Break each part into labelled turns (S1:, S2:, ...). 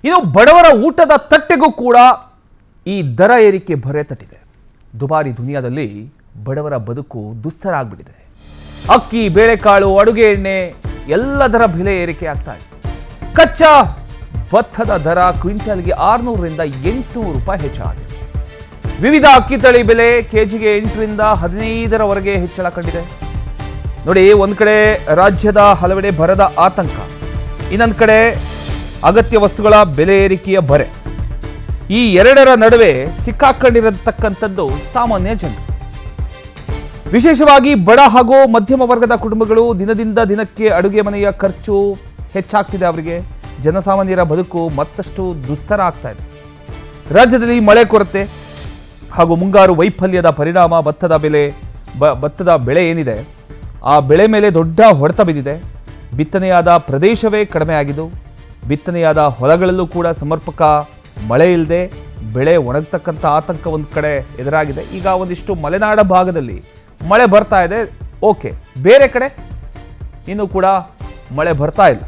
S1: ಇನ್ನು ಬಡವರ ಊಟದ ತಟ್ಟೆಗೂ ಕೂಡ ಈ ದರ ಏರಿಕೆ ಭರೆ ತಟ್ಟಿದೆ. ದುಬಾರಿ ದುನಿಯಾದಲ್ಲಿ ಬಡವರ ಬದುಕು ದುಸ್ತರ ಆಗ್ಬಿಟ್ಟಿದೆ. ಅಕ್ಕಿ, ಬೇಳೆಕಾಳು, ಅಡುಗೆ ಎಣ್ಣೆ ಎಲ್ಲದರ ಬೆಲೆ ಏರಿಕೆ ಆಗ್ತಾ ಇದೆ. ಕಚ್ಚಾ ಭತ್ತದ ದರ ಕ್ವಿಂಟಲ್ಗೆ 600ರಿಂದ 800 ರೂಪಾಯಿ ಹೆಚ್ಚಾಗಿದೆ. ವಿವಿಧ ಅಕ್ಕಿ ತಳಿ ಬೆಲೆ ಕೆಜಿಗೆ 8ರಿಂದ 15ರವರೆಗೆ ಹೆಚ್ಚಳ ಕಂಡಿದೆ. ನೋಡಿ, ಒಂದ್ ಕಡೆ ರಾಜ್ಯದ ಹಲವೆಡೆ ಬರದ ಆತಂಕ, ಇನ್ನೊಂದು ಕಡೆ ಅಗತ್ಯ ವಸ್ತುಗಳ ಬೆಲೆ ಏರಿಕೆಯ ಭರೆ. ಈ ಎರಡರ ನಡುವೆ ಸಿಕ್ಕಾಕೊಂಡಿರತಕ್ಕಂಥದ್ದು ಸಾಮಾನ್ಯ ಜನರು. ವಿಶೇಷವಾಗಿ ಬಡ ಹಾಗೂ ಮಧ್ಯಮ ವರ್ಗದ ಕುಟುಂಬಗಳು ದಿನದಿಂದ ದಿನಕ್ಕೆ ಅಡುಗೆ ಮನೆಯ ಖರ್ಚು ಹೆಚ್ಚಾಗ್ತಿದೆ. ಅವರಿಗೆ ಜನಸಾಮಾನ್ಯರ ಬದುಕು ಮತ್ತಷ್ಟು ದುಸ್ತರ ಆಗ್ತಾ ಇದೆ. ರಾಜ್ಯದಲ್ಲಿ ಮಳೆ ಕೊರತೆ ಹಾಗೂ ಮುಂಗಾರು ವೈಫಲ್ಯದ ಪರಿಣಾಮ ಭತ್ತದ ಬೆಳೆ ಏನಿದೆ ಆ ಬೆಳೆ ಮೇಲೆ ದೊಡ್ಡ ಹೊಡೆತ ಬಿದ್ದಿದೆ. ಬಿತ್ತನೆಯಾದ ಪ್ರದೇಶವೇ ಕಡಿಮೆ ಆಗಿದ್ದು, ಬಿತ್ತನೆಯಾದ ಹೊಲಗಳಲ್ಲೂ ಕೂಡ ಸಮರ್ಪಕ ಮಳೆ ಇಲ್ಲದೆ ಬೆಳೆ ಒಣಗತಕ್ಕಂಥ ಆತಂಕ ಒಂದು ಕಡೆ ಎದುರಾಗಿದೆ. ಈಗ ಒಂದಿಷ್ಟು ಮಲೆನಾಡ ಭಾಗದಲ್ಲಿ ಮಳೆ ಬರ್ತಾ ಇದೆ, ಓಕೆ. ಬೇರೆ ಕಡೆ ಇನ್ನೂ ಕೂಡ ಮಳೆ ಬರ್ತಾ ಇಲ್ಲ.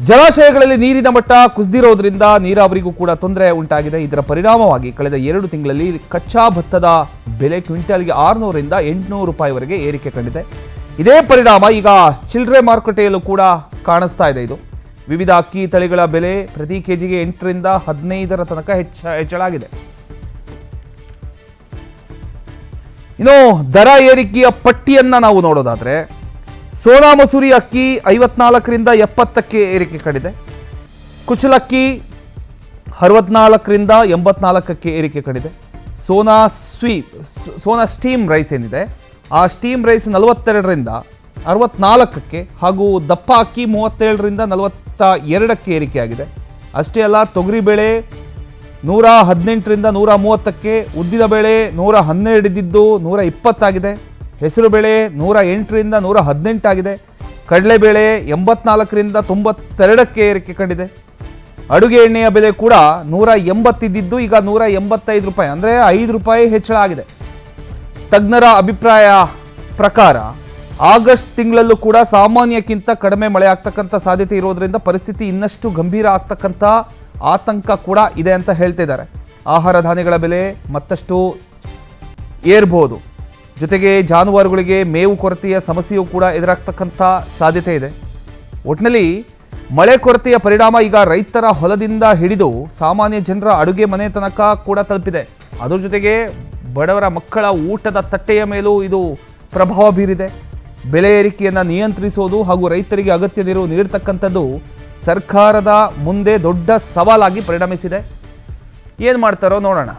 S1: ಜಲಾಶಯಗಳಲ್ಲಿ ನೀರಿನ ಮಟ್ಟ ಕುಸಿದಿರೋದ್ರಿಂದ ನೀರಾವರಿಗೂ ಕೂಡ ತೊಂದರೆ ಉಂಟಾಗಿದೆ. ಇದರ ಪರಿಣಾಮವಾಗಿ ಕಳೆದ 2 ತಿಂಗಳಲ್ಲಿ ಕಚ್ಚಾ ಭತ್ತದ ಬೆಲೆ ಕ್ವಿಂಟಲ್ಗೆ 600ರಿಂದ 800 ರೂಪಾಯಿವರೆಗೆ ಏರಿಕೆ ಕಂಡಿದೆ. ಇದೇ ಪರಿಣಾಮ ಈಗ ಚಿಲ್ಲರೆ ಮಾರುಕಟ್ಟೆಯಲ್ಲೂ ಕೂಡ ಕಾಣಿಸ್ತಾ ಇದೆ. ಇದು ವಿವಿಧ ಅಕ್ಕಿ ತಳಿಗಳ ಬೆಲೆ ಪ್ರತಿ ಕೆಜಿಗೆ 8ರಿಂದ 15ರ ತನಕ ಹೆಚ್ಚಳಾಗಿದೆ. ಇನ್ನು ದರ ಏರಿಕೆಯ ಪಟ್ಟಿಯನ್ನ ನಾವು ನೋಡೋದಾದ್ರೆ, ಸೋನಾ ಮಸೂರಿ ಅಕ್ಕಿ 54ರಿಂದ 70ಕ್ಕೆ ಏರಿಕೆ ಕಂಡಿದೆ. ಕುಚಲಕ್ಕಿ 64ರಿಂದ 84ಕ್ಕೆ ಏರಿಕೆ ಕಂಡಿದೆ. ಸೋನಾ ಸ್ಟೀಮ್ ರೈಸ್ ಏನಿದೆ ಆ ಸ್ಟೀಮ್ ರೈಸ್ 42ರಿಂದ 64ಕ್ಕೆ ಹಾಗೂ ದಪ್ಪ ಅಕ್ಕಿ 37ರಿಂದ 42ಕ್ಕೆ ಏರಿಕೆಯಾಗಿದೆ. ಅಷ್ಟೇ ಅಲ್ಲ, ತೊಗರಿಬೇಳೆ 118ರಿಂದ 130ಕ್ಕೆ, ಉದ್ದಿನ ಬೇಳೆ 112 ಇದ್ದಿದ್ದು 120 ಆಗಿದೆ. ಹೆಸರು ಬೇಳೆ 108ರಿಂದ 118 ಆಗಿದೆ. ಕಡಲೆಬೇಳೆ 84ರಿಂದ 92ಕ್ಕೆ ಏರಿಕೆ ಕಂಡಿದೆ. ಅಡುಗೆ ಎಣ್ಣೆಯ ಬೆಲೆ ಕೂಡ 180 ಇದ್ದಿದ್ದು ಈಗ 185 ರೂಪಾಯಿ, ಅಂದರೆ 5 ರೂಪಾಯಿ ಹೆಚ್ಚಳ ಆಗಿದೆ. ತಜ್ಞರ ಅಭಿಪ್ರಾಯ ಪ್ರಕಾರ ಆಗಸ್ಟ್ ತಿಂಗಳಲ್ಲೂ ಕೂಡ ಸಾಮಾನ್ಯಕ್ಕಿಂತ ಕಡಿಮೆ ಮಳೆ ಆಗ್ತಕ್ಕಂಥ ಸಾಧ್ಯತೆ ಇರೋದ್ರಿಂದ ಪರಿಸ್ಥಿತಿ ಇನ್ನಷ್ಟು ಗಂಭೀರ ಆಗ್ತಕ್ಕಂಥ ಆತಂಕ ಕೂಡ ಇದೆ ಅಂತ ಹೇಳ್ತಿದ್ದಾರೆ. ಆಹಾರ ಧಾನ್ಯಗಳ ಬೆಲೆ ಮತ್ತಷ್ಟು ಏರ್ಬೋದು. ಜೊತೆಗೆ ಜಾನುವಾರುಗಳಿಗೆ ಮೇವು ಕೊರತೆಯ ಸಮಸ್ಯೆಯೂ ಕೂಡ ಎದುರಾಗ್ತಕ್ಕಂಥ ಸಾಧ್ಯತೆ ಇದೆ. ಒಟ್ಟಿನಲ್ಲಿ ಮಳೆ ಕೊರತೆಯ ಪರಿಣಾಮ ಈಗ ರೈತರ ಹೊಲದಿಂದ ಹಿಡಿದು ಸಾಮಾನ್ಯ ಜನರ ಅಡುಗೆ ಮನೆ ತನಕ ಕೂಡ ತಲುಪಿದೆ. ಅದರ ಜೊತೆಗೆ ಬಡವರ ಮಕ್ಕಳ ಊಟದ ತಟ್ಟೆಯ ಮೇಲೂ ಇದು ಪ್ರಭಾವ ಬೀರಿದೆ. ಬೆಲೆ ಏರಿಕೆಯನ್ನು ನಿಯಂತ್ರಿಸೋದು ಹಾಗೂ ರೈತರಿಗೆ ಅಗತ್ಯ ನೆರವು ನೀಡತಕ್ಕಂಥದ್ದು ಸರ್ಕಾರದ ಮುಂದೆ ದೊಡ್ಡ ಸವಾಲಾಗಿ ಪರಿಣಮಿಸಿದೆ. ಏನು ಮಾಡ್ತಾರೋ ನೋಡೋಣ.